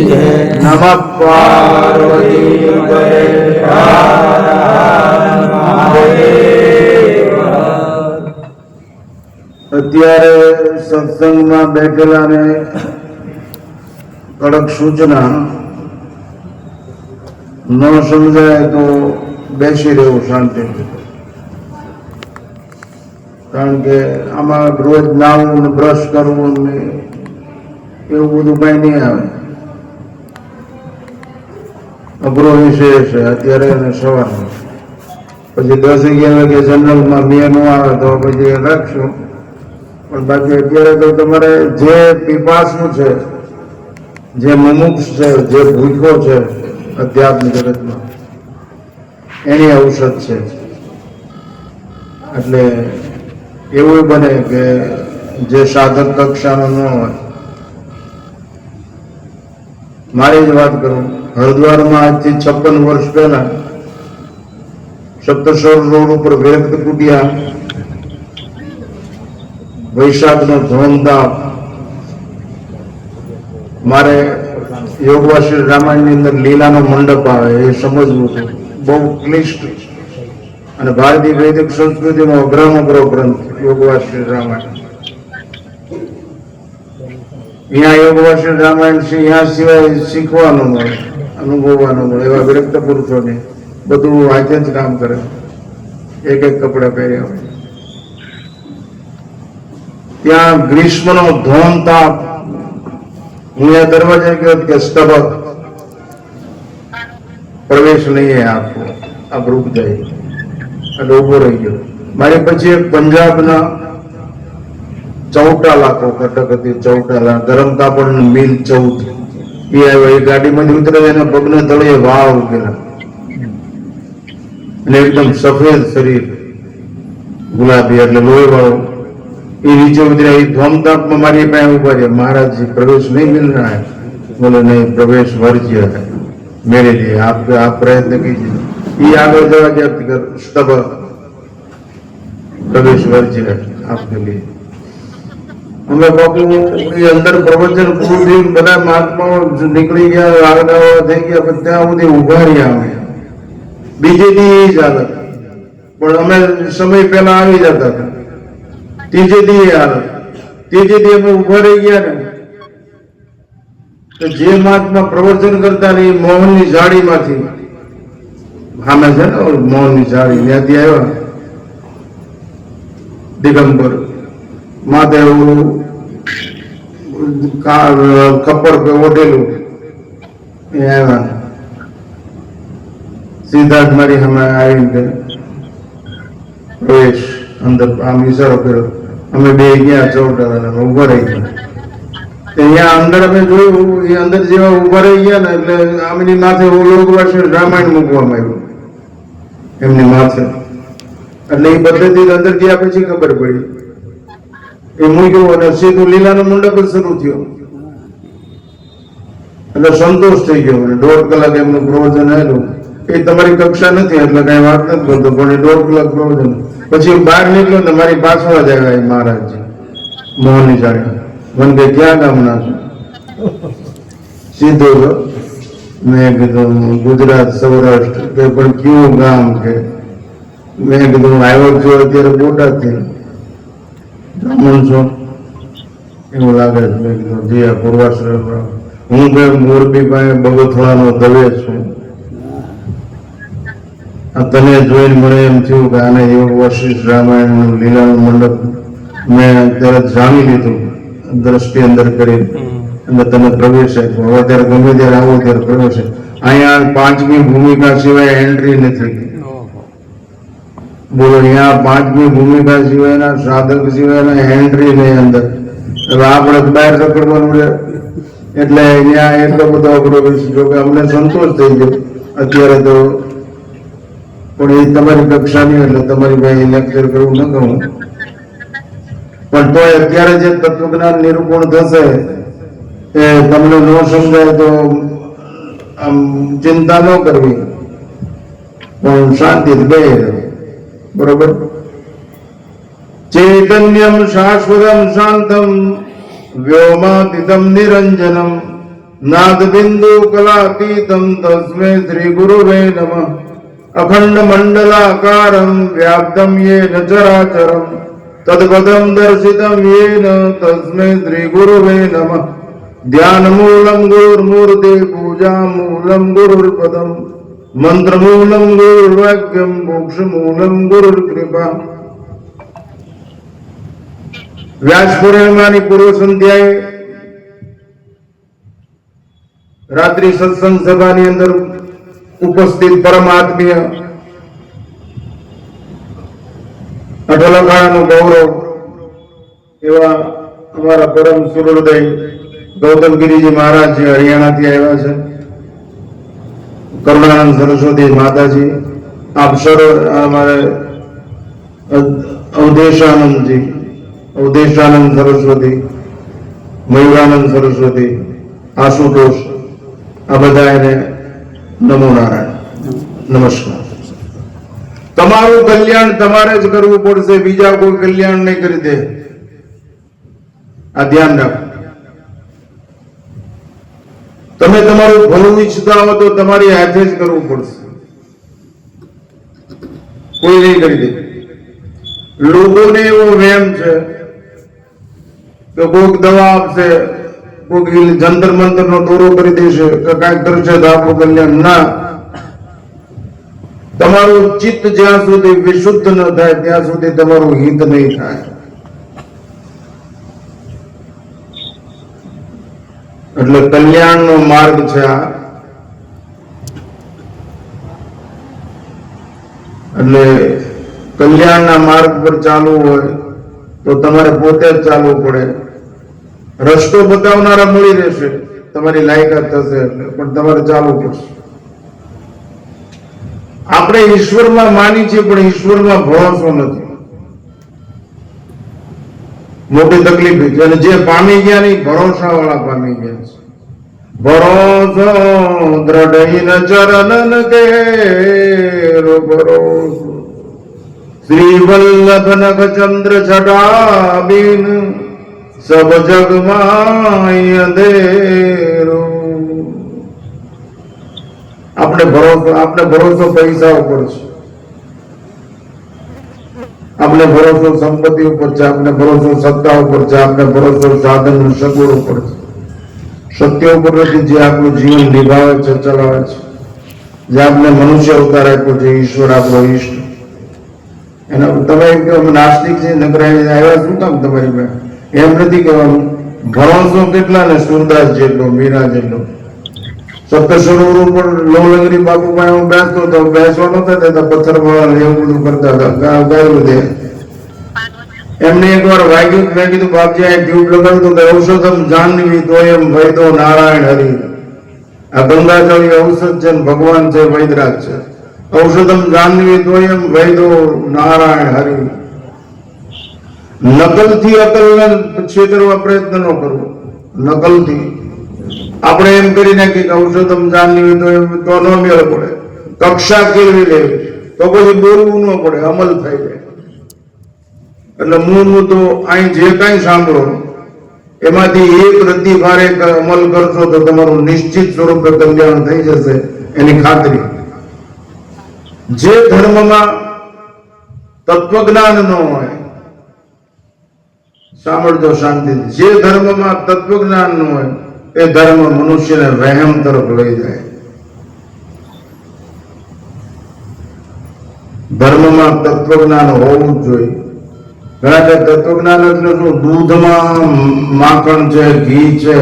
જય. નમઃ પાર્વતી અત્યારે સત્સંગમાં બેઠેલાને કડક સૂચના, ન સમજાય તો બેસી રહેવું શાંતિથી. કારણ કે આમાં રોજ નાવું ને બ્રશ કરવું ને એવું બધું કઈ નહીં આવે. અઘરો વિષય છે અત્યારે અને સવારમાં. પછી 10-11 વાગે જનરલમાં મેં ન આવે તો પછી રાખશું. પણ બાકી અત્યારે તો તમારે જે પીપાસું છે, જે મુમુક્ષ છે, જે ભૂખ્યો છે અધ્યાત્મ જગતમાં, એની ઔષધ છે. એટલે એવું બને કે જે સાધક કક્ષાનો ન હોય. મારી જ વાત કરું, હરિદ્વારમાં આજથી 56 વર્ષ પહેલા સપ્તેશ્વર રોડ ઉપર વિરક્ત કુટિયા, વૈશાખનો ધોમધામ, મારે યોગવાસી રામાયણની અંદર લીલાનો મંડપ આવે એ સમજવું હતું. બહુ ક્લિષ્ટ અને ભારતીય વૈદિક સંસ્કૃતિનો અગ્રમ ગ્રંથ યોગવાસી રામાયણ. અહીંયા યોગવાસી રામાયણ છે, અહીંયા સિવાય શીખવાનું મળે, અનુભવવાનું મળે. એવા વિરક્ત પુરુષોને બધું હાથે જ કામ કરે, એક કપડા પહેર્યા હોય. ત્યાં ગ્રીષ્મનો ધોમ તાપ, હું અહીંયા દરવાજે ગયો કે સ્તબક પ્રવેશ નહીં આપવો, આ રૂપ જાય એટલે ઉભો રહી ગયો. મારી પછી એક પંજાબના ચૌટાલા કટક હતી, ચૌટાલા ગરમ કાપડ મિલ 14 એ આવ્યો. એ ગાડીમાંથી ઉતરે એના પગને તળિયે વાવ ઉકેલા અને એકદમ સફેદ શરીર, ગુલાબી એટલે લોહી વાળો. એ નીચે ઉતર્યા. એ ધોમધામમાં મારી પાસે ઉભા રહ્યા. મહારાજજી પ્રવેશ નહીં મિલ रहा है. बोले नहीं, प्रवेश वर्ज्य है मेरे लिए, आप प्रयत्न कीजिए. ये आगे जरा क्या तब प्रवेश वर्ज्य है आपके लिए. અમે બાપુ એ અંદર પ્રવચન પૂરું થયું, બધા મહાત્માઓ નીકળી ગયા, આગળ થઈ ગયા, પણ ત્યાં સુધી ઉભા રહ્યા. અમે બીજે દી જ હાલત, પણ અમે સમય પહેલા આવી જતા હતા. ત્રીજે દી હાલત, ત્રીજે દી અમે ઉભા રહી ગયા ને તો જે મહાત્મા પ્રવચન કરતા ને એ મોહનની ઝાડીમાંથી, સામે છે ને મોહનની ઝાડી, ત્યાંથી આવ્યા. દિગંબર માથે ખપ્પર ઓઢેલું એ આવ્યા. સીધા જ મારી સામે આવીને પ્રવેશ અંદર આમ ઈશારો કર્યો. અમે બે ગયા ચૌટાલા ઉભા રહી ગયા. અહીંયા અંદર અમે જોયું, એ અંદર જેવા ઉભા રહી ગયા ને એટલે આમની માથે લોકવાસી રામાયણ મૂકવામાં આવ્યું એમની માથે. એટલે એ પદ્ધતિ અંદર ગયા પછી ખબર પડી. એ મૂક્યું અને સીધું લીલાનો મંડપ જ શરૂ થયો. એટલે સંતોષ થઈ ગયો. 1.5 કલાક એમનું પ્રવચન આવેલું. એ તમારી કક્ષા નથી એટલે કઈ વાત નથી કરતો, પણ એ 1.5 કલાક પ્રવચન. પછી બહાર નીકળ્યો ને મારી પાછળ જ આવ્યા મહારાજજી મોહનની જાણી. મને કે ક્યાં ગામના છો? સીધો છો. મેં કીધું ગુજરાત સૌરાષ્ટ્ર. કે પણ કયું ગામ? કે મેં કીધું આવ્યો છું અત્યારે બોટાદથી. બ્રાહ્મણ છો એવું લાગે છે. મેં કીધું જી આ પૂર્વાશ્રમ. હું કે મોરબી પાસે બગોથળાનો દવે છું. તને જોઈને મને એમ થયું કે આને યોગ વશિષ્ઠ રામાયણ લીલાનું મંડપ મેં અત્યારે જાણી લીધું, દ્રષ્ટિ અંદર કરી અને તને પ્રવેશ આપ્યો. હવે ત્યારે ગમે ત્યારે આવો ત્યારે પ્રવેશ. અહીંયા 5મી ભૂમિકા સિવાય એન્ટ્રી નથી. બોલો, અહીંયા 5મી ભૂમિકા સિવાયના સાધક સિવાયના એન્ટ્રી નહીં અંદર. હવે આપણે બહાર રખડવાનું રહે એટલે અહીંયા એટલો બધો અઘરો વિષય. જો કે અમને સંતોષ થઈ ગયો અત્યારે તો, પણ એ તમારી કક્ષાની એટલે તમારી ભાઈ લેક્ચર કરવું ન કહું. પણ તોય અત્યારે જે તત્વજ્ઞાન નિરૂપણ થશે એ તમને ન સમજાય તો આમ ચિંતા ન કરવી, પણ શાંતિ બે. બરોબર. ચૈતન્યમ શાશ્વતમ શાંતમ વ્યોમાતીતમ નિરંજનમ नाद बिंदु कलातीतम तस्मै श्री गुरुवे नमः अखंड मंडलाकारं व्याप्तं येन चराचरं तत्पदं दर्शितं येन तस्मै श्री गुरुवे नमः ध्यानमूलं गुरुर्मूर्ति पूजामूलं गुरुर्पदं मंत्रमूलं गुरुर्वाक्यं मोक्षमूलं गुरुर्कृपा। व्यास पूर्णिमाની પૂર્વ સંધ્યાએ રાત્રિ સત્સંગ સભાની અંદર ઉપસ્થિત પરમાત્મીય અઢળકાણાનું ગૌરવ એવા અમારા પરમ સુહૃદય ગૌતમગીરીજી મહારાજ જે હરિયાણાથી આવ્યા છે, કરુણાનંદ સરસ્વતી માતાજી, આપ સર્વ અમારે અવધેશાનંદજી, અવધેશાનંદ સરસ્વતી, મયુરાનંદ સરસ્વતી, આશુતોષ, આ બધા એને નમો નારાયણ, નમસ્કાર। તમારું કલ્યાણ તમારે જ કરવું પડશે, બીજા કોઈ કલ્યાણ નહીં કરી દે, આ ધ્યાન રાખો। તમે તમારું ભલું ઈચ્છતા હો તો તમારી હાથે જ કરવું પડશે, કોઈ નહીં કરી દે। લોકોને એવો વહેમ છે કે કોઈક દવા આપશે, કોઈક જંતર મંતર નો દોરો કરી દેશે કે કાંઈક કરશે તો આપણું કલ્યાણ। ના, તમારું ચિત્ત જ્યાં સુધી વિશુદ્ધ ન થાય ત્યાં સુધી તમારું હિત નહીં થાય। એટલે કલ્યાણનો માર્ગ છે આ। એટલે કલ્યાણના માર્ગ પર ચાલવું હોય તો તમારે પોતે જ ચાલવું પડે। રસ્તો બતાવનારા મળી રહેશે, તમારી લાયકાત થશે એટલે, પણ તમારે ચાલવું પડશે। આપણે ઈશ્વરમાં માની છીએ પણ ઈશ્વરમાં ભરોસો નથી, મોટી તકલીફ છે। અને જે પામી ગયા નહીં, ભરોસા વાળા પામી ગયા છે। ભરોસો દ્રઢ ચરણન કેરો ભરોસો શ્રી વલ્લભ નખ ચંદ્ર છટા બિન સબ જગમાં અંધેરો। આપણે ભરોસો પૈસા ઉપર છે, આપણે ભરોસો સંપત્તિ ઉપર છે, આપણે ભરોસો સત્તા ઉપર છે, આપણે ભરોસો સાધન સગવડ ઉપર છે, સત્ય ઉપર નથી જે આપણું જીવન નિભાવે છે, ચલાવે છે, જે આપણે મનુષ્ય અવતાર આપ્યો છે, ઈશ્વર આપણો ઈષ્ટ। એના તમે અમે નાસ્તિક છે, નકરાઈ આવ્યા શું કામ તમારી પાસે, એમ નથી કહેવાનું। ભરોસો કેટલા ને, સુરદાસ જેટલો, મીરા જેટલો। સપ્ત સરોવર ઉપર લોલંગરી બાપુ પાસે હું બેસતો હતો, બેસવા નતા દેતા, પથ્થર વાળા એવું બધું કરતા હતા, ગાયું દે। એમને એક વાર વાગ્યું, મેં કીધું બાપજી આ ટ્યુબ લગાવ્યું તો ઔષધમ જાહ્નવી તોયમ વૈદો નારાયણ હરિ। આ ગંગાજળી ઔષધ છે, ભગવાન છે, વૈદરાજ છે। ઔષધમ જાહ્નવી તોયમ વૈદો નારાયણ હરિ। નકલથી અકલને છેતરવા પ્રયત્ન ન કરવો, નકલથી આપણે એમ કરી નાખીએ કે ઔષધમ જાહ્નવી તો ન મેળ પડે, કક્ષા કેળવી લેવી તો પછી બોલવું ન પડે, અમલ થઈ જાય। એટલે મૂળનું તો અહીં જે કાંઈ સાંભળો એમાંથી એક રત્તી ભારે અમલ કરશો તો તમારું નિશ્ચિત સ્વરૂપે કલ્યાણ થઈ જશે, એની ખાતરી। જે ધર્મમાં તત્વજ્ઞાન ન હોય, સાંભળજો શાંતિથી, જે ધર્મમાં તત્વજ્ઞાન ન હોય એ ધર્મ મનુષ્યને વહેમ તરફ લઈ જાય। ધર્મમાં તત્વજ્ઞાન હોવું જ જોઈએ। ઘણા કે તત્વજ્ઞાન એટલે શું, દૂધમાં માખણ છે, ઘી છે,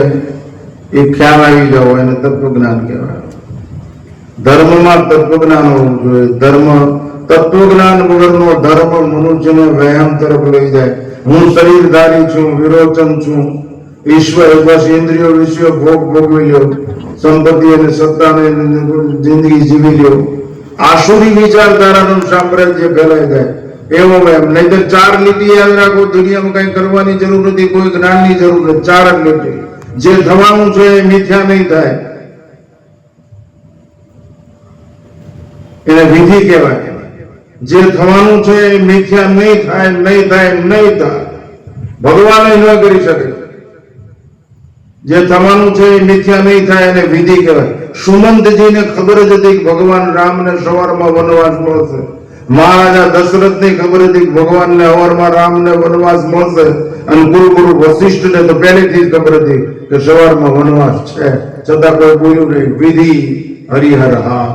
એ ખ્યાલ આવી જાવ એને તત્વજ્ઞાન કહેવાય। ધર્મમાં તત્વજ્ઞાન હોવું જોઈએ। ધર્મ તત્વજ્ઞાન વગરનો ધર્મ મનુષ્યને વહેમ તરફ લઈ જાય। હું શરીરધારી છું, વિરોચન છું, ઈશ્વર બસ ઇન્દ્રિયો વિષયો ભોગ ભોગવી લ્યો, સંપત્તિ અને સત્તાને જિંદગી જીવી લ્યો। આસુરી વિચારધારાનું સામ્રાજ્ય ફેલાઈ જાય એવો એમ। નહીતર ચાર લીટી યાદ રાખો, દુનિયામાં કઈ કરવાની જરૂર નથી, કોઈ જ્ઞાનની જરૂર નથી, ચાર જ લીટી। જે થવાનું છે એ મિથ્યા નહીં થાય, એને વિધિ કહેવાય। જે થવાનું છે એ મિથ્યા નહીં થાય, નહીં થાય, નહીં થાય, ભગવાન ન કરી શકે। જે થવાનું છે એ મિથ્યા નહીં થાય એને વિધિ કહેવાય. સુમંતજીને ખબર જ હતી કે ભગવાન રામને સવારમાં વનવાસ મળશે. મહારાજા દશરથને ખબર હતી કે ભગવાનને સવારમાં રામને વનવાસ મળશે. અને ગુરુ વશિષ્ઠને તો પહેલેથી જ ખબર હતી કે સવારમાં વનવાસ છે, છતાં કોઈ બોલ્યું નહીં. વિધિ હરિહર હા.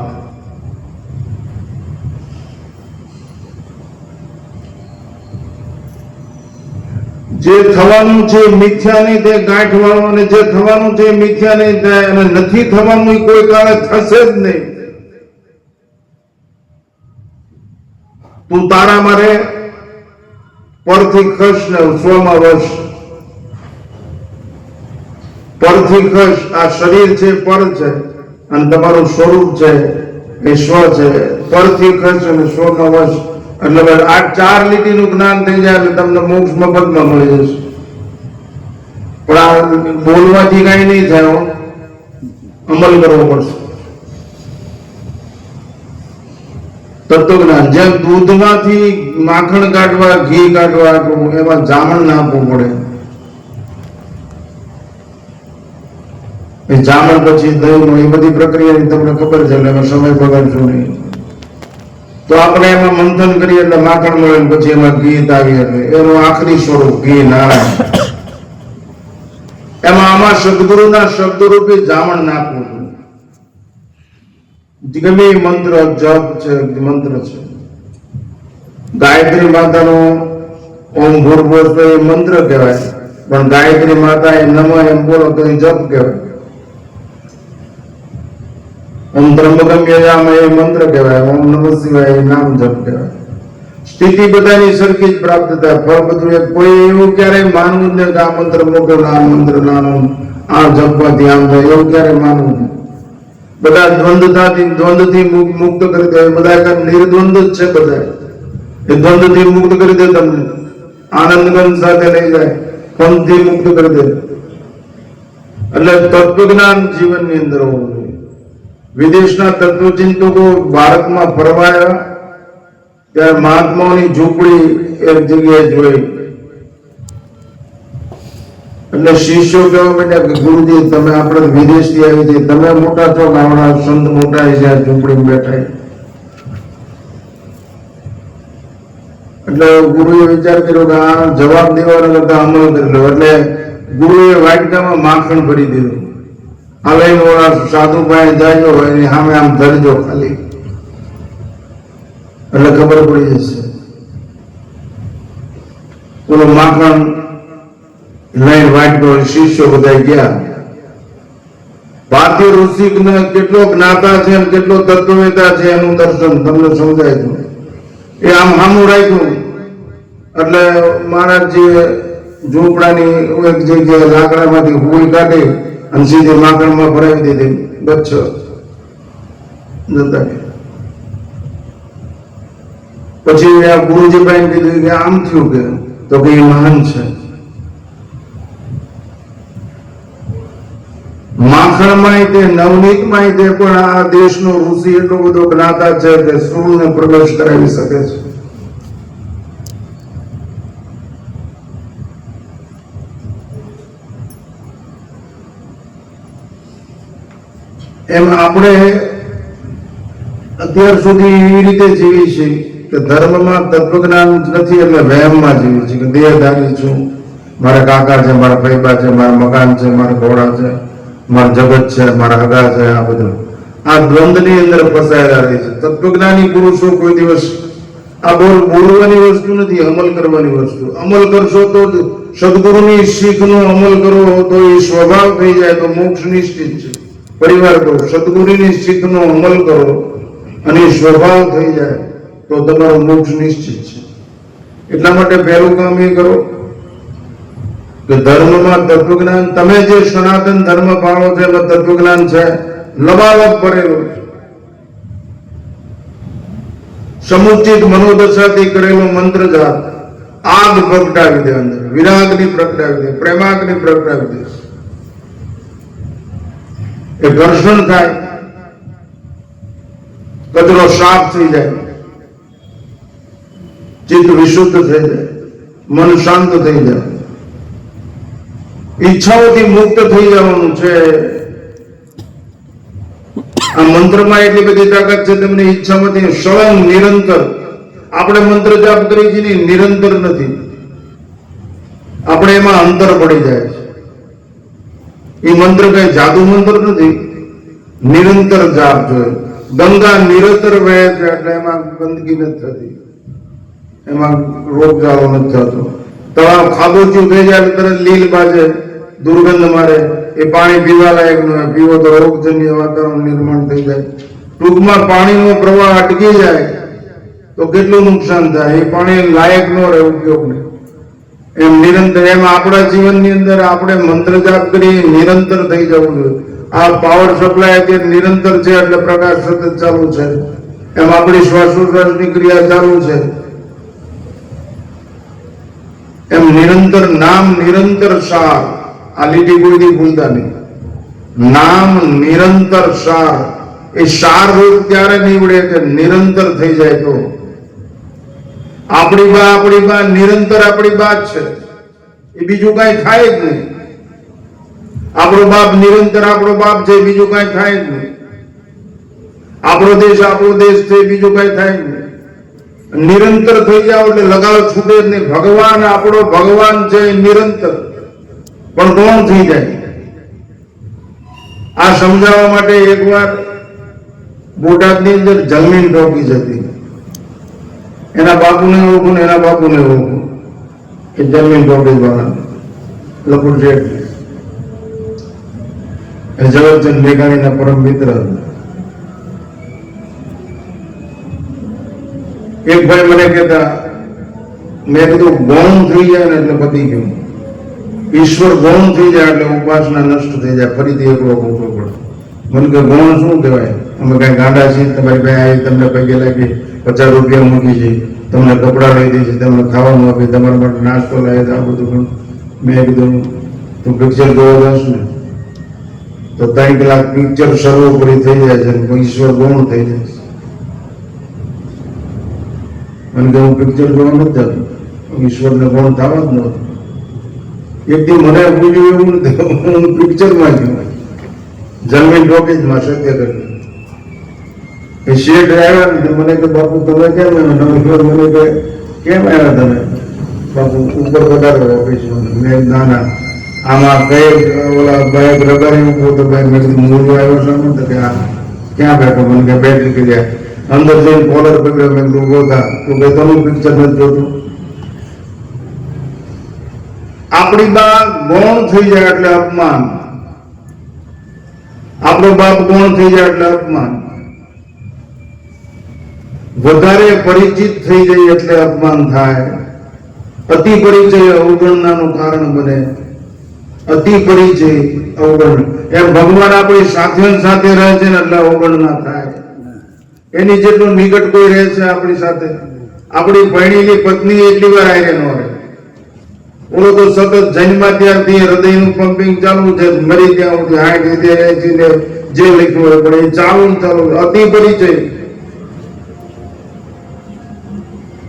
જે થવાનું છે મિથ્યા નહીં તે ગાંઠ વાળો, અને જે થવાનું છે મિથ્યા નહીં થાય, અને નથી થવાનું એ કોઈ કાળે થશે જ નહીં. તું તારા મારે પરથી ખસ ને સ્વમાં વશ. પરથી ખસ, આ શરીર છે પર છે, અને તમારું સ્વરૂપ છે એ સ્વ છે. પરથી ખસ અને સ્વમાં વશ, એટલે આ 4 લીટીનું જ્ઞાન થઈ જાય એટલે તમને મોક્ષ મફતમાં મળી જશે. પણ આ બોલવાથી કઈ નહીં થાય, અમલ કરવો પડશે. તત્વજ્ઞાન, જેમ દૂધમાંથી માખણ કાઢવા, ઘી કાઢવા, એમાં જામણ નાખવું પડે. એ જામણ પછી દહીં, એ બધી પ્રક્રિયાની તમને ખબર છે, એટલે સમય બગાડશો નહીં. તો આપણે એમાં મંથન કરીએ એટલે માખણ મળે, પછી એમાં ઘી તાવીએ, એટલે એનું આખરી સ્વરૂપ ઘી નારાયણ. એમાં આમાં સદગુરુના શબ્દરૂપી જામણ નાખવું છે. ગમે મંત્ર જપ છે, મંત્ર છે. ગાયત્રી માતાનો ઓમ ભૂર્ભુવઃ એ મંત્ર કહેવાય, પણ ગાયત્રી માતા એ નમઃ એમ બોલો તો એ જપ કહેવાય. ઓમ ત્રંબકમ યજામહે એ મંત્ર કહેવાય. ઓમ નમઃ શિવાય એ નામ જપ કહેવાય. સ્થિતિ બધાની સરખી જ પ્રાપ્ત થાય. ફળ બધું એક. કોઈ એવું ક્યારેય માનવું જ નહીં કે આ મંત્ર મોટો, આ મંત્ર નાનો, આ જપવાથી આમ થાય, એવું ક્યારેય માનવું નહીં. બધા દ્વંદ્વથી મુક્ત કરી દે. બધા નિર્દ્વંદ જ છે. બધા એ દ્વંદ્વથી મુક્ત કરી દે, તમને આનંદગંજ સાથે લઈ જાય, પંથથી મુક્ત કરી દે. એટલે તત્વજ્ઞાન જીવનની અંદર હોવું જોઈએ. વિદેશના તત્વચિંતકો ભારતમાં ફરવાયા ત્યારે મહાત્માઓની ઝૂંપડી એક જગ્યાએ જોઈ. એટલે શિષ્યો કહેવા માંડ્યા કે ગુરુજી, તમે આપણે વિદેશથી આવી છે, તમે મોટા છો, ગામડા સંત મોટા છે, આ ઝૂંપડીમાં બેઠા. એટલે ગુરુએ વિચાર કર્યો કે આ જવાબ દેવાના કરતા અમલ કરી લો. એટલે ગુરુએ વાટકામાં માખણ ભરી દીધું. આ લઈને ઓલા સાધુ પાસે જાજો, એની સામે આમ ધરજો ખાલી, એટલે ખબર પડી જશે. ઓલો માખણ લઈને વાટકો, શિષ્યો બધા ગયા. ભારતીય ઋષિ કેટલો જ્ઞાતા છે, કેટલો તત્વવેતા છે, એનું દર્શન તમને સમજાય છે. એ આમ સામું રાખ્યું એટલે મહારાજજી ઝૂંપડાની એક જગ્યાએ લાકડામાંથી ભૂલ કાઢી અને સીધી માખણમાં ભરાવી દીધી. બચ્ચો જતા. પછી આ ગુરુજી ભાઈ કીધું કે આમ થયું કે, તો કે એ મહાન છે. માખણમાં તે નવનીતમાં તે પણ આ દેશનો ઋષિ એટલો બધો જ્ઞાતા છે કે સૂળને પ્રવેશ કરાવી શકે છે. એમ આપણે અત્યાર સુધી એવી રીતે જીવી છે કે ધર્મમાં તત્વજ્ઞાન નથી એટલે વહેમમાં જીવી છે કે દેહધારી છું, મારા કાકા છે, મારા ફૈબા છે, મારા મકાન છે, મારા ઘોડા છે, મારું જગત છે, મારા હગા છે. આ બધું આ દ્વંદ્વની અંદર ફસાયેલા રહે છે. તત્વજ્ઞાની પુરુષો કોઈ દિવસ આ બોલવાની વસ્તુ નથી, અમલ કરવાની વસ્તુ. અમલ કરશો તો સદગુરુની શીખનો અમલ કરો તો એ સ્વભાવ થઈ જાય તો મોક્ષ નિશ્ચિત છે. પરિવાર કહો, સદગુરુની શીખનો અમલ કરો અને સ્વભાવ થઈ જાય તો તમારો મોક્ષ નિશ્ચિત છે. એટલા માટે પહેલું કામ એ કરો કે ધર્મમાં તત્વજ્ઞાન, તમે જે સનાતન ધર્મ પાળો છો એમાં તત્વજ્ઞાન છે, લબાલબ ભરેલું છે. સમુચિત મનોદશાથી કરેલો મંત્ર જાપ આગ પ્રગટાવી દે, અંદર વિરાગની પ્રગટાવી દે, પ્રેમાગ્નિ પ્રગટાવી દે. એ ઘર્ષણ થાય, કચરો સાફ થઈ જાય, ચિત્ત વિશુદ્ધ થઈ જાય, મન શાંત થઈ જાય. ઈચ્છાઓથી મુક્ત થઈ જવાનું છે. આ મંત્રમાં એટલી બધી તાકાત છે, તમને ઈચ્છામાંથી સળંગ નિરંતર. આપણે મંત્ર જાપ કરીએ છીએ નિરંતર નથી, આપણે એમાં અંતર પડી જાય છે. એ મંત્ર કઈ જાદુ મંત્ર નથી, નિરંતર જાપ જોઈએ. ગંગા નિરંતર વહે છે એટલે એમાં ગંદકી નથી થતી, એમાં રોગચાળો નથી થતો. તળાવ ખાબોચિયું થઈ જાય એટલે તરત લીલ બાજે, દુર્ગંધ મારે, એ પાણી પીવા લાયક ન હોય. પીવો તો રોગજન્ય વાતાવરણ નિર્માણ થઈ જાય. ટૂંકમાં પાણીનો પ્રવાહ અટકી જાય તો કેટલું નુકસાન થાય. એ પાણી લાયક ન રહે, ઉપયોગ નહીં. એમ નિરંતર, એમ આપણા જીવનની અંદર આપણે મંત્ર જાપ કરી નિરંતર થઈ જવું જોઈએ. આ પાવર સપ્લાય અત્યારે નિરંતર છે એટલે પ્રકાશ સતત ચાલુ છે. એમ આપણી શ્વાસોશ્વાસની ક્રિયા ચાલુ છે. એમ નિરંતર નામ નિરંતર સાર. આ લીટી કોઈથી ભૂલતા નહીં. નામ નિરંતર સાર. એ સાર રૂપ ત્યારે નીવડે કે નિરંતર થઈ જાય તો. આપણી બા નિરંતર આપણી બા જ છે, એ બીજું કઈ થાય જ નહીં. આપણો બાપ નિરંતર આપણો બાપ છે, બીજું કઈ થાય જ નહીં. આપણો દેશ છે, બીજું કઈ થાય જ નહીં. નિરંતર થઈ જાવ એટલે લગાવ છૂટે જ નહીં. ભગવાન આપણો ભગવાન છે નિરંતર, પણ કોણ થઈ જાય. આ સમજાવવા માટે એકવાર બોટાદની અંદર જમીન ટોકી જતી. એના બાપુને ઓળખું ને એના બાપુને ઓળખું કે જમીન ટોકી વાળા લપુર શેઠ, ઝવેરચંદ મેઘાણીના પરમ મિત્ર. એક ભાઈ મને કહેતા, મેં કીધું ગૌણ થઈ જાય ને એટલે પતી ગયું. ઈશ્વર ગૌણ થઈ જાય એટલે ઉપાસના નષ્ટ થઈ જાય, ફરીથી એકલો મૂકવો પડે. મને કે ગૌણ શું કહેવાય? અમે કઈ ગાંડા છીએ? તમારી પાસે આવી, તમને પૈકે લાગી 50 રૂપિયા મૂકી છે, તમને કપડાં લઈ દે છે, તમને ખાવાનું આપે, તમારા માટે નાસ્તો લાવે છે, આ બધું. મેં કીધું તું પિક્ચર જોવા જશ ને તો 3 કલાક પિક્ચર સર્વોપરી થઈ જાય છે, ઈશ્વર ગૌણ થઈ જાય છે. મને કે હું પિક્ચર જોવા નથી જતો, ઈશ્વરને ગૌણ થવા જ નહોતું. એક દી મને પૂછ્યું એવું નથી, હું પિક્ચરમાં ગયો, જમીન ટોકીજમાં શક્ય કર્યું. એ શેઠ આવ્યા ને મને કે બાપુ તમે કેમ આવ્યા? મને કે કેમ આવ્યા તમે બાપુ? ઉપર પધારો ઓફિસમાં. મેં ના ના, આમાં કઈ ઓલા બાઈક રગાડી મૂકો તો ભાઈ. મેં કીધું મૂળ આવ્યો છે ને? તો કે આ ક્યાં બેઠો? મને કે બેટરી કર્યા અંદર જઈને કોલર પકડ્યો. મેં કીધું ઉભો થા, તું કે તમે પિક્ચર નથી જોતું. આપણી બા ગૌણ થઈ જાય એટલે અપમાન, આપણો બાપ ગૌણ થઈ જાય એટલે અપમાન. વધારે પરિચિત થઈ જાય એટલે અપમાન થાય. અતિ પરિચય અવગણનાનું કારણ બને. અતિ પરિચય અવગણ. એમ ભગવાન આપણી સાથે સાથે રહે છે ને એટલે અવગણના થાય. એની જેટલું નિકટ કોઈ રહે છે આપણી સાથે. આપણી ભણીની પત્ની એટલી વાર આયરે ન રહે. ઓલો તો સતત જન્મા ત્યારથી હૃદયનું પંપિંગ ચાલુ છે, મરી ત્યાં સુધી 60 ને જે લખ્યું હોય પણ એ ચાલુ. અતિ પરિચય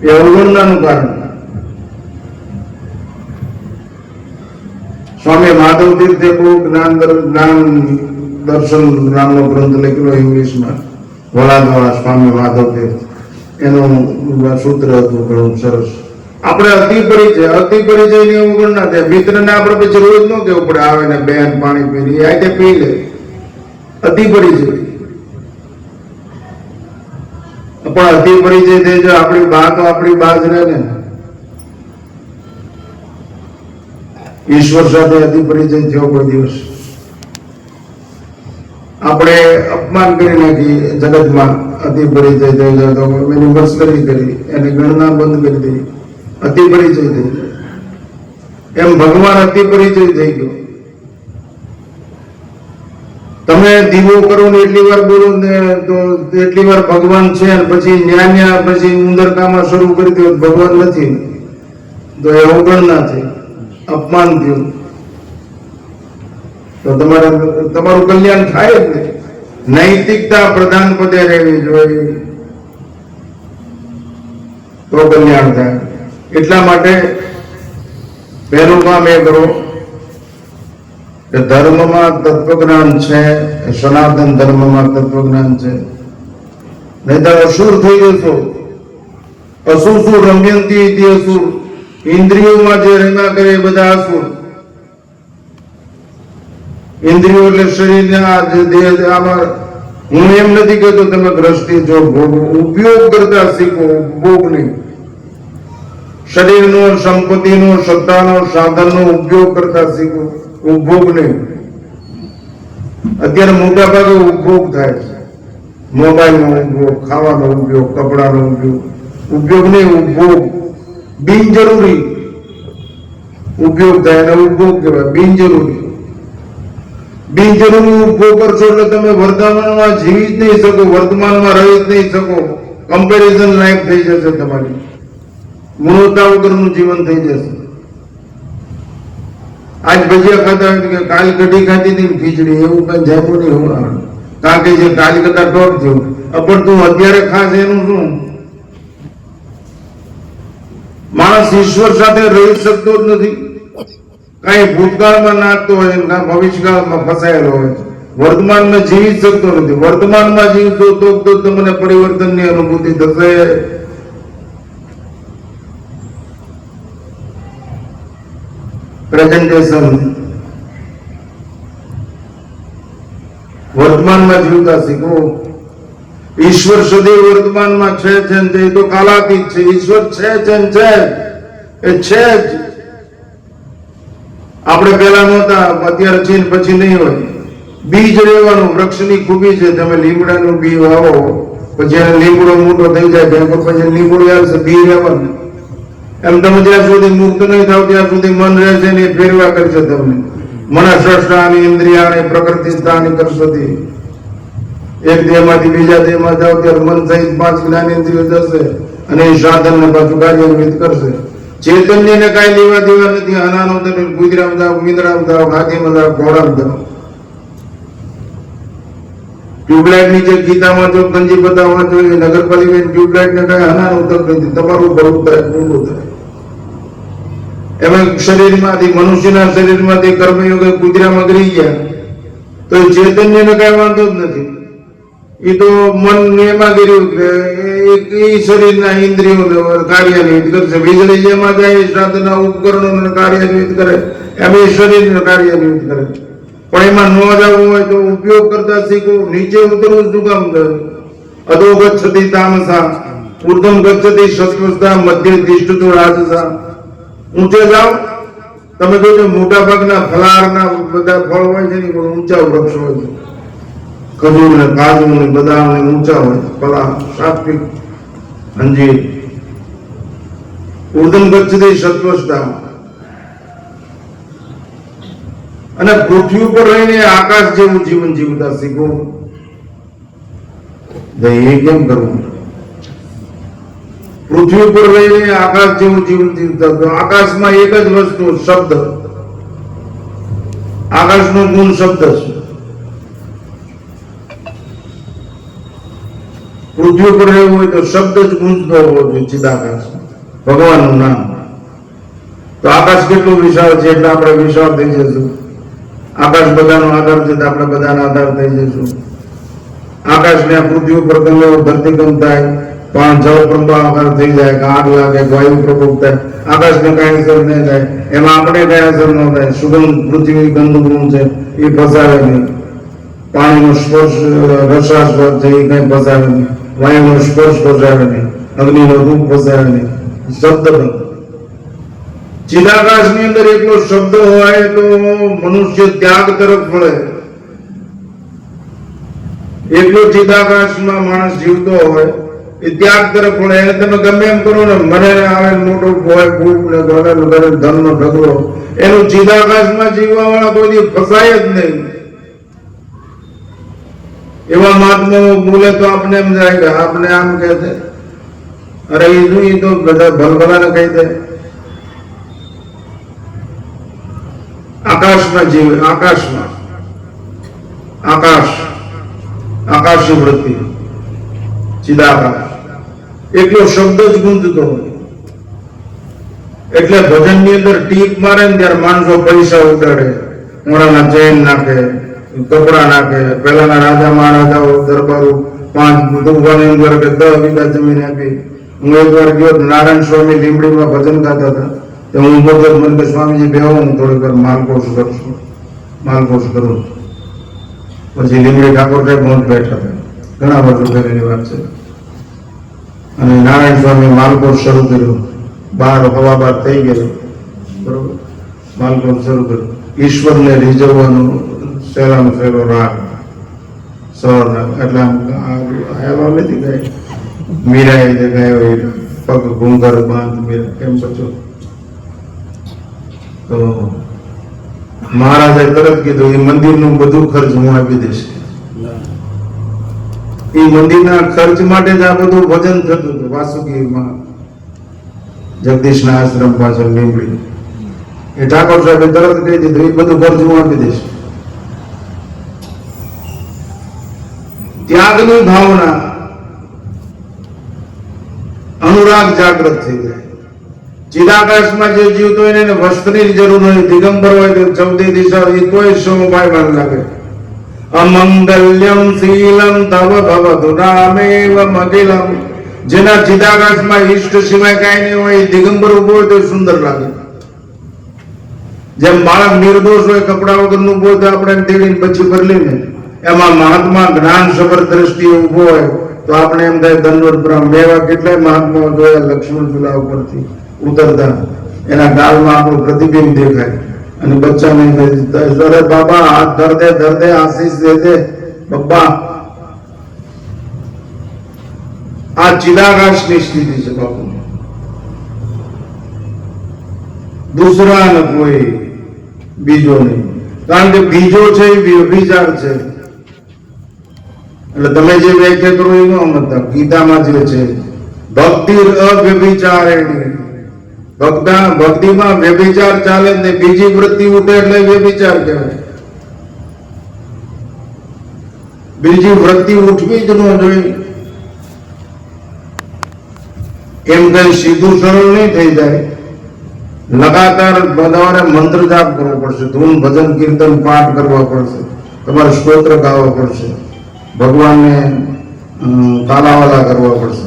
એ અવગણનાનું કારણ. સ્વામી માધવ તીર્થે બહુ જ્ઞાન દર્શન નામનો ગ્રંથ લખેલો ઇંગ્લિશમાં, વલાદવાળા સ્વામી માધવ તીર્થ. એનું સૂત્ર હતું ઘણું સરસ. આપણે અતિ પરિચય ની અવગણના થાય. મિત્રને આપણે પછી રોજ ન કેવું પડે, આવે ને બેન પાણી પી લે, આ પી લે. અતિ પરિચય. પણ અતિ પરિચય થઈ જાય આપણી બા તો આપણી બા જ રહે ને. ઈશ્વર સાથે અતિ પરિચય થયો કોઈ દિવસ આપણે અપમાન કરી નાખી જગતમાં. અતિ પરિચય થઈ જાય તો એની મસ્કરી કરી, એની ગણના બંધ કરી દઈ, અતિ પરિચય થઈ જાય. એમ ભગવાન અતિ પરિચય થઈ ગયો. તમે દીવો કરો ને એટલી વાર બોલો ને તો એટલી વાર ભગવાન છે, પછી ન્યા પછી ઉંદરકામાં શરૂ કરી દો ભગવાન નથી, તો એ અવગણના થઈ, અપમાન થયું. તો તમારું કલ્યાણ થાય જ નહીં. નૈતિકતા પ્રધાન પદે રહેવી જોઈએ તો કલ્યાણ થાય. એટલા માટે પહેલું કામ એ કરો કે ધર્મમાં તત્વજ્ઞાન છે, સનાતન ધર્મમાં તત્વજ્ઞાન છે, નહીતર અસુર થઈ જશો. અસુર રમ્યંતી ઇતિ અસુર, ઇન્દ્રિયોમાં જે રમ્યા કરે એ બધા અસુર. ઇન્દ્રિયો એટલે શરીરના જે દેહ, આમાં હું એમ નથી કહેતો તમે ગ્રસ્તી જો ભોગ ઉપયોગ કરતા શીખો, ભોગ નહીં. શરીરનો, સંપત્તિનો, સત્તાનો, સાધનનો ઉપયોગ કરતા શીખો, ઉપભોગ નહીં. અત્યારે મોટા ભાગે ઉપભોગ થાય છે. મોબાઈલનો ઉપયોગ, ખાવાનો ઉપયોગ, કપડાનો ઉપયોગ નહીં, ઉપભોગ. બિનજરૂરી ઉપયોગ થાય અને ઉપભોગ કહેવાય. બિનજરૂરી ઉપભોગ કરશો એટલે તમે વર્તમાનમાં જીવી જ નહીં શકો, વર્તમાનમાં રહી જ નહીં શકો. કમ્પેરિઝન લાઈફ થઈ જશે તમારી, ગુણવત્તા વગરનું જીવન થઈ જશે. આજ ભજીયા ખાતા હોય કે કાલ કઢી ખાતી હતી ખીચડી, એવું કઈ જાતું નહીં હોવાનું. કારણ કે જે કાલ કરતા ટોપ થયું, પણ તું અત્યારે ખાસ એનું શું? માણસ ઈશ્વર સાથે રહી શકતો જ નથી. કઈ ભૂતકાળમાં નાખતો હોય, ના ભવિષ્યકાળમાં ફસાયેલો હોય, વર્તમાનમાં જીવી શકતો નથી. વર્તમાનમાં જીવતો તો તમને પરિવર્તનની અનુભૂતિ થશે. પ્રેઝન્ટેશન, વર્તમાનમાં જીવતા શીખો. ઈશ્વર સદૈવ વર્તમાનમાં છે એ તો કાલાતીત છે. ઈશ્વર છે એ છે જ. આપણે પેલા નહોતા, અત્યારે છે પછી નહીં હોય. બીજ રહેવાનું, વૃક્ષની ખૂબી છે. તમે લીમડાનું બી વાવો, પછી લીમડો મોટો થઈ જાય, પછી લીમડો આવશે, બી રહેવાનું. એમ તમે જ્યાં સુધી મુક્ત નહીં થાવ ત્યાં સુધી મન રહેશે ને ફેરવા કરશે તમને. મન સ્રષ્ટાની ઇન્દ્રિયાની પ્રકૃતિસ્થાની કરશતી. એક દેહમાંથી બીજા દેહમાં જાવ ત્યારે મન સહિત 5 જ્ઞાનેન્દ્રિયો જશે અને એ સાધનને પાછું કાર્યાન્વિત કરશે. ચૈતન્યને કાંઈ લેવા દેવા નથી. અનાનો તમે ગુજરામ જાઓ, મીંદરામ જાઓ, હાથીમાં જાઓ, ઘોડામાં જાઓ. ટ્યુબલાઇટ નીચે ગીતામાં જો ગંજી બતાવવા જોઈએ, નગરપાલિકા ટ્યુબલાઇટ ને કઈ અનાનું તક નથી. તમારું ભરવું થાય, ઊંડું થાય. એમાં શરીરમાંથી, મનુષ્યના શરીરમાંથી કર્મયોગે કુતરામાં ગરી ગયા તો એ ચૈતન્યને કઈ વાંધો જ નથી. એ તો મન એમાં ગયું કે એ શરીરના ઇન્દ્રિયો કાર્યાન્વિત કરશે. વીજળી જેમાં જાય સાધના ઉપકરણો કાર્યાન્વિત કરે, એમ એ શરીરને કાર્યાન્વિત કરે. પણ એમાં ન જવું હોય તો ઉપયોગ કરતા શીખો. નીચે ઉતરવું શું કામ કરે? અધો ગચ્છતિ તામસા, ઉર્ધમ ગચ્છતિ સત્વસ્તા, મધ્ય તિષ્ઠતો રાજસા. ઊંચે જાઓ. તમે જોજો મોટા ભાગના ફલારના બધા ફળ હોય છે ને ઊંચા વૃક્ષ હોય છે. ખજૂર ને કાજુ ને બદામ ને ઊંચા હોય, ફલા, સાત્વિક, અંજીર. ઉર્ધમ ગચ્છતિ સત્વસ્તા. અને પૃથ્વી ઉપર રહીને આકાશ જેવું જીવન જીવતા શીખો. એ કેમ કરવું? પૃથ્વી ઉપર રહીને આકાશ જેવું જીવન જીવતા. આકાશમાં એક જ વસ્તુ, શબ્દ. આકાશનો ગુણ શબ્દ છે. પૃથ્વી ઉપર રહેવું હોય તો શબ્દ જ ગુંજતો હોવો જોઈએ. ચિદાકાશ, ભગવાનનું નામ. તો આકાશ કેટલું વિશાળ છે એટલે આપણે વિશાળ થઈ જશું. આકાશ બધાનો આધાર છે તો આપણે બધાના આધાર થઈ જશું. આકાશને પૃથ્વી ઉપર ગમે ધરતીકંપ થાય, પણ જળ પ્રભાવ થઈ જાય, કે આગ લાગે, વાયુ પ્રકોપ થાય, આકાશને કઈ અસર નહીં થાય. એમાં આપણે કઈ અસર ન થાય. સુગંધ, પૃથ્વી ગંધ ગુણ છે એ ફસાવે નહીં. પાણીનો સ્પર્શ, રસાસ્પદ છે એ કઈ ફસાવે નહીં. વાયુનો સ્પર્શ ફસાવે નહીં. અગ્નિનો રૂપ ફસાવે નહીં. શબ્દ બંધ. ચિદાકાશ ની અંદર એટલો શબ્દ હોય તો મનુષ્ય ત્યાગ તરફ વળે. એટલો ચિદાકાશમાં માણસ જીવતો હોય એ ત્યાગ તરફ વળે. એને તમે ગમે એમ કરો ને, મને આવે મોટો હોય ભૂખ ને ધન નો ઢગલો, એનું ચિદાકાશમાં જીવવા વાળા કોઈ ફસાય જ નહીં. એવા મહાત્માઓ બોલે તો આપણે એમ જાય કે આપણે આમ કહે છે, અરે એ તો બધા ભલભલાને કહી દે. આકાશમાં જીવે, આકાશમાં. આકાશ, આકાશી વૃત્તિ, ચિદાકાશ. એટલો શબ્દ જ ગુંજતો હોય. એટલે ભજન ની અંદર ટીક મારે ને ત્યારે માણસો પૈસા ઉડાડે, મોડાના ચેન નાખે, કપડા નાખે. પહેલાના રાજા મહારાજાઓ દરબારો 5 દુકાની અંદર કે 10 વીઘા જમીન આપી. હું એકવાર ગયો, નારાયણ સ્વામી લીંબડીમાં ભજન ગાતા હતા. હું બોલતો મને કે સ્વામીજી બેહો, હું થોડીક વાર માલકોષ કરું. પછી લીંબડી ઠાકોર સાહેબ હું બેઠા હતા, ઘણા વર્ષો પહેલાની વાત છે. અને નારાયણ સ્વામી માલકોષ શરૂ કર્યો. 12 થઈ ગયેલો, બરોબર. માલકોષ શરૂ કર્યો. ઈશ્વરને રીઝવવાનો સહેલાનો સહેલો રાગ સવારના. એટલે આમ નથી ગાય મીરાએ જે ગાયો એ પગ ઘૂંઘર બાંધ મીરા કેમ બચો. તો મહારાજે તરત કીધું, એ મંદિરનું બધું ખર્ચ હું આપી દઈશ. એ મંદિરના ખર્ચ માટે જ આ બધું ભજન થતું હતું વાસુકીમાં, જગદીશના આશ્રમ પાછળ લીંબડી. એ ઠાકોર સાહેબે તરત કહી દીધું, એ બધું ખર્ચ હું આપી દઈશ. ત્યાગની ભાવના, અનુરાગ જાગૃત થઈ જાય. ચિદાકાશમાં જે જીવતો હોય એને વસ્ત્રની જરૂર હોય, દિગંબર હોય તો 14 દિશા એ તોય શોભાયમાન લાગે. અમંગલ્યમ શીલમ તવ ભવતુ રામેવ મગિલમ. જેના ચિદાકાશમાં ઈષ્ટ સિવાય કાંઈ નહીં હોય, દિગંબર ઉભો હોય તો સુંદર લાગે. જેમ બાળક નિર્દોષ હોય, કપડા વગરનું ઉભો હોય તો આપણે તેડીને પછી બદલી ને, એમાં મહાત્મા જ્ઞાન સબર દ્રષ્ટિએ ઉભો હોય તો આપણે એમ થાય દંડવત પ્રણામ. મેવા કેટલાય મહાત્માઓ જોયા લક્ષ્મણ ચૂલા ઉપરથી ઉતરતા, એના ગાલમાં આપણું પ્રતિબિંબ દેખાય. અને બચ્ચાને અરે બાબા હાથ ધર દે આશીષ દે દે બબ્બા. આ ચિદાકાશની સ્થિતિ છે બાપુ. દૂસરા ન કોઈ બીજો નહીં. કારણ કે બીજો છે એ વ્યભિચાર છે. એટલે તમે જે વ્યાખ્યા કરો એ ન સમજતા. ગીતામાં જે છે ભક્તિ અવ્યભિચારેણી. ભક્તિમાં વ્યભિચાર ચાલે ને બીજી વૃત્તિ ઉઠે એટલે વ્યભિચાર કહેવાય. બીજી વૃત્તિ ઉઠવી જ ન જોઈએ. એમ કઈ સીધું સરળ નહીં થઈ જાય. લગાતાર તમારે મંત્ર જાપ કરવો પડશે, ધૂન ભજન કીર્તન પાઠ કરવા પડશે, તમારે સ્તોત્ર ગાવા પડશે, ભગવાનને કાલાવાલા કરવા પડશે.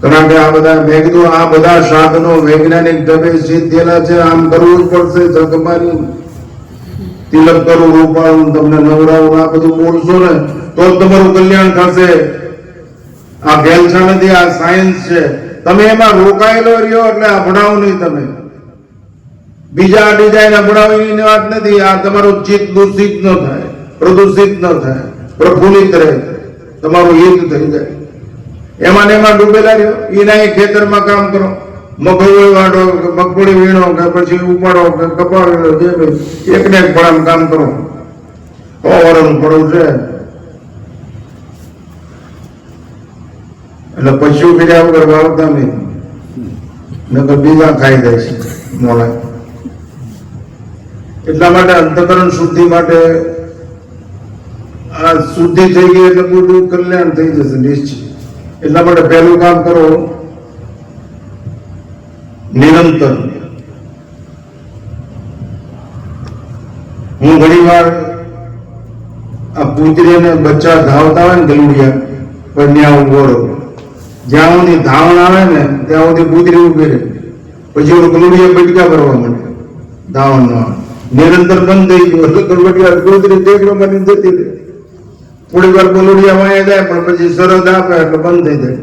કારણ કે આ બધા મેં કીધું આ બધા સાધનો વૈજ્ઞાનિક ઢબે સિદ્ધેલા છે. આમ કરવું જ પડશે. જગમારી તિલક કરું, રૂપાળું, તમને નવરાવું, આ બધું બોલશો ને તો જ તમારું કલ્યાણ થશે. આ ભેલસા નથી, આ સાયન્સ છે. તમે એમાં રોકાયેલો રહ્યો એટલે અભડાવ નહીં. તમે બીજા ડિઝાઇન અભડાવીની વાત નથી. આ તમારું ચિત્ત દૂષિત ન થાય, પ્રદૂષિત ન થાય, પ્રફુલ્લિત રહે, તમારું હિત થઈ જાય. એમાં ને એમાં ડૂબેલા રહ્યો. એના ખેતરમાં કામ કરો, મગફળી વાળો કે મગફળી વીણો કે પછી ઉપાડો કે કપાડો, જે એકને એક ફળામાં કામ કરો. ઓવરનું પડવું છે એટલે પશુ કર્યા વગર વાવતા નહીં, નકર બીજા ખાઈ જાય છે મોડા. એટલા માટે અંતકરણ શુદ્ધિ માટે આ શુદ્ધિ થઈ ગઈ એટલે બધું કલ્યાણ થઈ જશે નિશ્ચિત. એટલા માટે પહેલું કામ કરો નિરંતર. હું ઘણી વાર આ પુત્રી અને બચ્ચા ધાવતા હોય ને ગલુડિયા પણ ત્યાં ઉભો રહું. જ્યાં સુધી ધાવણ આવે ને ત્યાં સુધી પુત્રી ઉભી રહે. પછી ઓલું ગલુડિયા બટકા કરવા માંડે. ધાવણ નો નિરંતર બંધ થઈ ગયું એટલે ગલુડિયા પુત્રી ટેકરો મારી જતી રહે. થોડી વાર ગલુડિયા વાયા જાય પણ પછી સરહદ આપે એટલે બંધ થઈ જાય.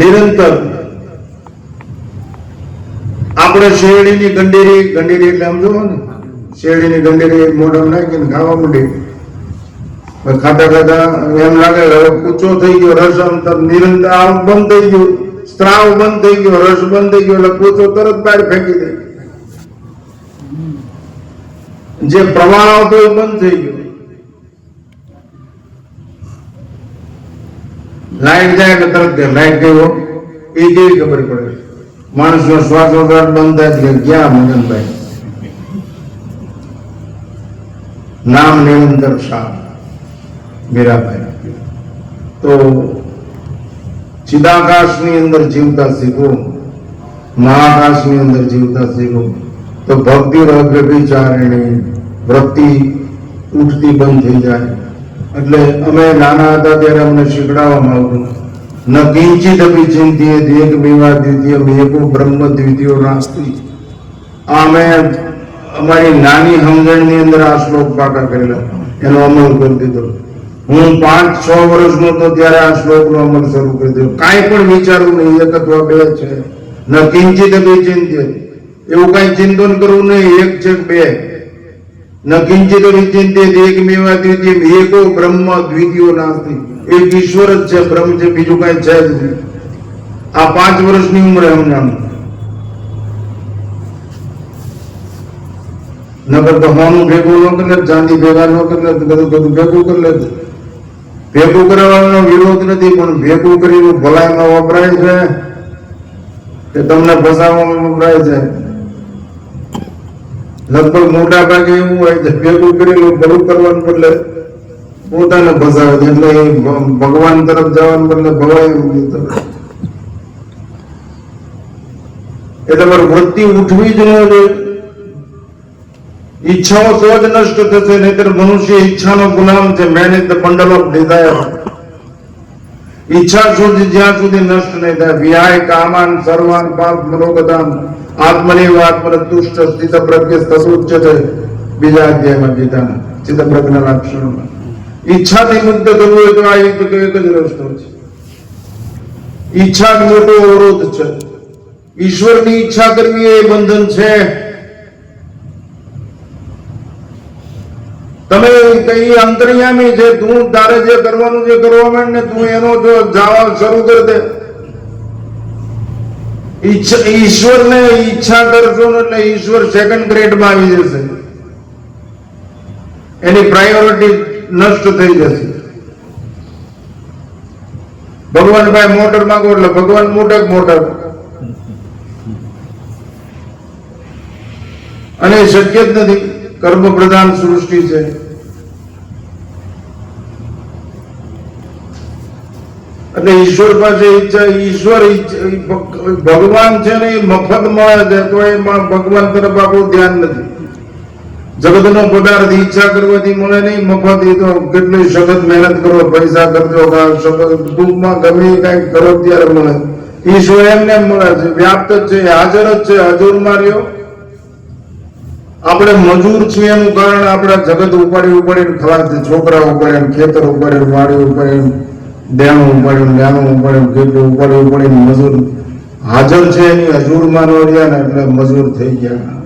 નિરંતર આપણે શેરડીની ગંડેરી એટલે આમ જોવો ને, શેરડીની ગંડેરી મોઢામાં નાખીને ખાવા માંડી. ખાતા ખાતા એમ લાગે હવે કૂચો થઈ ગયો, રસ અંતર નિરંતર આમ બંધ થઈ ગયું, સ્ત્રાવ બંધ થઈ ગયો, રસ બંધ થઈ ગયો એટલે કૂચો તરત બહાર ફેંકી દે. જે પ્રવાહ આવતો એ બંધ થઈ ગયો. લાઈટ જાય એટલે તરત લાઈટ ગયો એ કેવી ખબર પડે. માણસ નો શ્વાસોશ્વાસ બંધ થાય ક્યાં મગનભાઈ. નામ નિરંતર શાહ મીરાભાઈ. તો ચિદાકાશની અંદર જીવતા શીખો, મહાકાશની અંદર જીવતા શીખો. તો ભક્તિ અવ્યભિચારિણી વૃત્તિ ઉઠતી બંધ થઈ જાય. એટલે અમે નાના હતા ત્યારે અમને શીખડાવવામાં આવતું, ન કિંચિત અપી ચિંતિયેત એક મેવા દ્વિતીયમ એકો બ્રહ્મ દ્વિતીયો નાસ્તિ. આ અમે અમારી નાની સમજણની અંદર આ શ્લોક પાકા કરેલા, એનો અમલ કરી દીધો. હું 5-6 વર્ષનો હતો ત્યારે આ શ્લોકનો અમલ શરૂ કરી દીધો. કાંઈ પણ વિચારવું નહીં, એક અથવા બે છે. ન કિંચિત અપી ચિંતિયેત, એવું કાંઈ ચિંતન કરવું નહીં, એક છે બે. ન કિંચિત અપી ચિંતિયેત એકમેવા દ્વિતીયમ એકો બ્રહ્મ દ્વિતીયો નાસ્તિ. એક ઈશ્વર જ છે, બ્રહ્મ છે, બીજું કાંઈ છે જ નહીં. આ 5 વર્ષની ઉંમરે સમજાણું. નગર તો હોનું ભેગું ન કરી લે, ચાંદી ભેગા ન કરી લે, બધું ભેગું કરી લે. ભેગું કરવાનો વિરોધ નથી, પણ ભેગું કરીને ભલાઈમાં વપરાય છે કે તમને ફસાવવામાં વપરાય છે. લગભગ મોટા ભાગે એવું હોય છે, ભેગું કરેલું ભલું કરવાનું બદલે પોતાને ફસાવે છે. એટલે ભગવાન તરફ જવાનું બદલે ભવાઈ તરફ. એ તમારી વૃત્તિ ઉઠવી જ ન જોઈએ. ઈચ્છાઓ તો જ નષ્ટ થશે, નહીતર મનુષ્ય ઈચ્છાનો ગુલામ છે. Man is the bundle of desire. ઈચ્છા સુધી જ્યાં સુધી નષ્ટ નહીં થાય, વિહાય કામાન સર્વાન પાપ મનોગતાન આત્મનેવ આત્મનતુષ્ટ સ્થિત પ્રજ્ઞ તસુચ્યતે. બીજા અધ્યાયમાં ગીતાના સ્થિત પ્રજ્ઞના લક્ષણોમાં ઈચ્છાથી મુક્ત થવું હોય તો આ એક જ રસ્તો છે. ઈચ્છા જ મોટો અવરોધ છે. ઈશ્વરની ઈચ્છા કરવી એ બંધન છે. તમે કઈ અંતર્યામી છે, તું તારે જે કરવાનું જે કરવા માંડ ને, તું એનો જો જવા શરૂ કરી દે. ઈશ્વરને ઈચ્છા કરશો ને એટલે ઈશ્વર સેકન્ડ ગ્રેડમાં આવી જશે, એની પ્રાયોરિટી નષ્ટ થઈ જશે. ભગવાન ભાઈ મોટર માંગો એટલે ભગવાન મોટર અને શક્ય જ નથી. કર્મ પ્રધાન સૃષ્ટિ છે. એટલે ઈશ્વર પાસે ઈચ્છા, ઈશ્વર ભગવાન છે ને એ મફત મળે છે, તો એમાં ભગવાન તરફ આપણું ધ્યાન નથી. જગતનો પદાર્થ ઈચ્છા કરવાથી મળે નહીં, મફત. એ તો કેટલી સખત મહેનત કરો, પૈસા ખર્ચો, ટૂંકમાં ગમે કઈક કરો ત્યારે મળે. ઈશ્વર એમને મળે છે, વ્યાપ્ત જ છે, હાજર જ છે, હજુર માર્યો. આપણે મજૂર છીએ એનું કારણ આપણા જગત ઉપાડીને ખલાસ. છોકરા ઉપાડે, ખેતર ઉપાડે, વાડી ઉપાડે, દેણું ઉપાડ્યું, જ્ઞાનું ઉપાડ્યું, કેટલું ઉપાડીને મજૂર હાજર છે, એની હજુરમાં ન રહ્યા ને એટલે મજૂર થઈ ગયા.